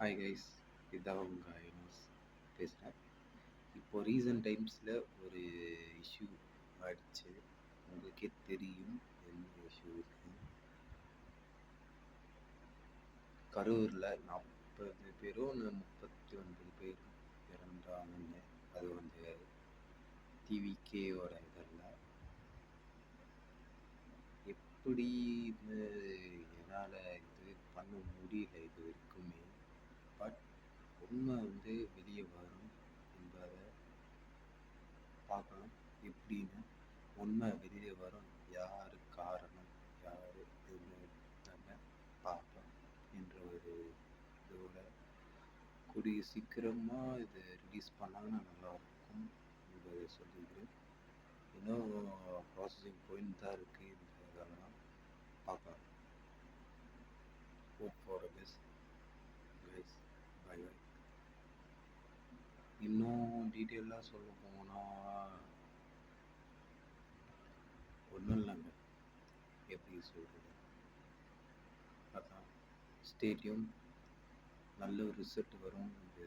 Hi guys, இதான் உங்கள் யூனஸ் பேசுகிறேன். இப்போ ரீசன்ட் டைம்ஸில் ஒரு இஷ்யூ ஆயிடுச்சு. உங்களுக்கே தெரியும் என்ன இஷ்யூ இருக்குன்னு. கரூரில் 40 பேரோ 39 பேர் இறந்தாங்கன்னு. அது வந்து டிவிகேயோட இதில் எப்படி என்னால் இது பண்ண முடியல இது வரைக்குமே. பட் உண்மை வந்து வெளியே வரும் என்பதை பார்க்கலாம். எப்படின்னு உண்மை வெளியே வரும், யார் காரணம், யார் இதுன்னு பார்ப்போம் என்ற ஒரு இதோட கூடிய சீக்கிரமாக இது ரிலீஸ் பண்ணாங்கன்னா நல்லாயிருக்கும் என்பதை சொல்லிக்கிறேன். இன்னும் ப்ராசஸிங் போயின்னு தான் இருக்குது. இந்த இதெல்லாம் பார்க்கலாம். Hope for a best guys. Bye bye. இன்னும் டீட்டெயிலாக சொல்ல போனால் ஒன்றும் இல்லைங்க, எப்படி சொல்கிறது, அதான் ஸ்டேடியம் நல்ல ஒரு ரிசல்ட் வரும். இந்த